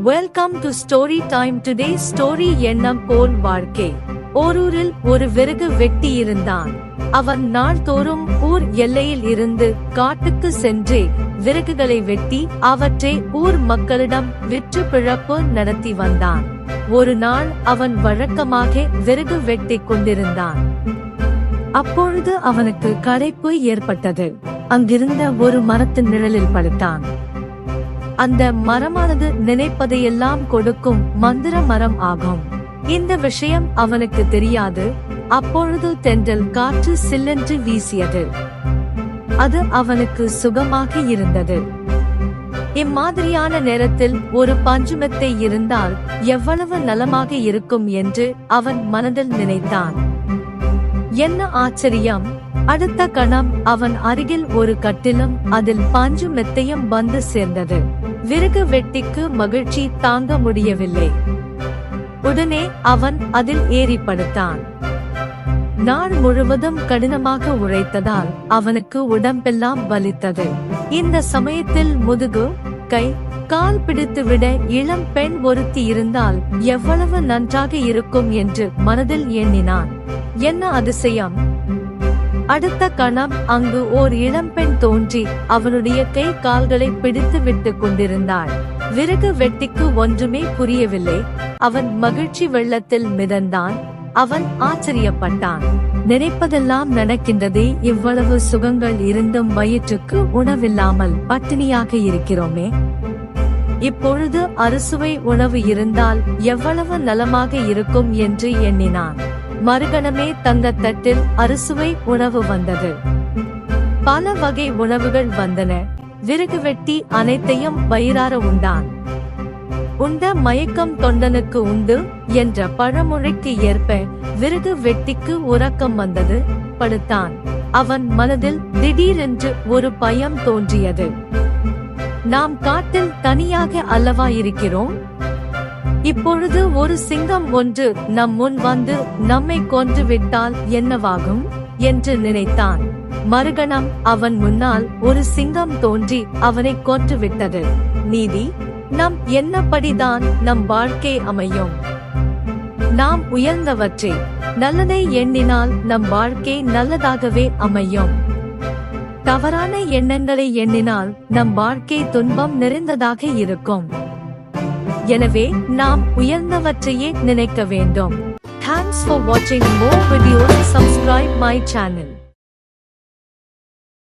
Welcome to story time. Today story எண்ணம் போல் வாழ்க்கை. ஓரூரில் ஒரு விறகு வெட்டி இருந்தான். அவன் நாள்தோறும் ஊர் எல்லையில் இருந்து காட்டுக்கு சென்று விறகுகளை வெட்டி அவற்றை ஊர் மக்களிடம் விற்று பிழப்பு நடத்தி வந்தான். ஒரு நாள் அவன் வழக்கமாக விறகு வெட்டிக் கொண்டிருந்தான். அப்பொழுது அவனுக்கு களைப்பு ஏற்பட்டது. அங்கிருந்த ஒரு மரத்தின் நிழலில் படுத்தான். அந்த மரமானது நினைப்பதையெல்லாம் கொடுக்கும் மந்திர மரம் ஆகும். இந்த விஷயம் அவனுக்கு தெரியாது. அப்பொழுது தென்றல் காற்று சில்லென்று வீசியது. அது அவனுக்கு சுகமாக இருந்தது. இம்மாதிரியான நேரத்தில் ஒரு பஞ்சுமெத்தை இருந்தால் எவ்வளவு நலமாக இருக்கும் என்று அவன் மனதில் நினைத்தான். என்ன ஆச்சரியம்! அடுத்த கணம் அவன் அருகில் ஒரு கட்டிலும் அதில் பஞ்சு மெத்தையும் வந்து சேர்ந்தது. விறகு வெட்டிக்கு மகிழ்ச்சி தாங்க முடியவில்லை. உடனே அவன் அதில் ஏறி படுத்தான். நாள் முழுவதும் கடினமாக உழைத்ததால் அவனுக்கு உடம்பெல்லாம் வலித்தது. இந்த சமயத்தில் முதுகு, கை, கால் பிடித்துவிட இளம் பெண் ஒருத்தி இருந்தால் எவ்வளவு நன்றாக இருக்கும் என்று மனதில் எண்ணினான். என்ன அதிசயம்! அடுத்த கணம் அங்கு ஓர் இளம்பெண் தோன்றி அவனுடைய கை கால்களை பிடித்து விட்டுக் கொண்டிருந்தாள். விறகு வெட்டிக்கு ஒன்றுமே புரியவில்லை. அவன் மகிழ்ச்சி வெள்ளத்தில் மிதந்தான். அவன் ஆச்சரியப்பட்டான். நினைப்பதெல்லாம் நடக்கின்றதே! இவ்வளவு சுகங்கள் இருந்தும் வயிற்றுக்கு உணவில்லாமல் பட்டினியாக இருக்கிறோமே. இப்பொழுது அறுசுவை உணவு இருந்தால் எவ்வளவு நலமாக இருக்கும் என்று எண்ணினான். மறுகணமே தங்கத்தட்டில் அறுசுவை உணவு வந்தது. பல வகை உணவுகள் வந்தன. விறகு வெட்டி அனைத்தையும் வயிறார உண்டான். உண்ட மயக்கம் தொண்டனுக்கு உண்டு என்ற பழமொழிக்கு ஏற்ப விறகு வெட்டிக்கு உறக்கம் வந்தது. படுத்தான். அவன் மனதில் திடீரென்று ஒரு பயம் தோன்றியது. நாம் காட்டில் தனியாக அல்லவா இருக்கிறோம்? இப்பொழுது ஒரு சிங்கம் ஒன்று நம் முன் வந்து நம்மை கொன்று விட்டால் என்னவாகும் என்று நினைத்தான். மறுகணம் அவன் முன்னால் ஒரு சிங்கம் தோன்றி அவனை கொன்று விட்டது. நீதி, நம் எண்ணப்படிதான் நம் வாழ்க்கை அமையும். நாம் உயர்ந்தவற்றை, நல்லதை எண்ணினால் நம் வாழ்க்கை நல்லதாகவே அமையும். தவறான எண்ணங்களை எண்ணினால் நம் வாழ்க்கை துன்பம் நிறைந்ததாக இருக்கும். எனவே நாம் உயர்ந்தவற்றையே நினைக்க வேண்டும். Thanks for watching more videos. Subscribe my channel.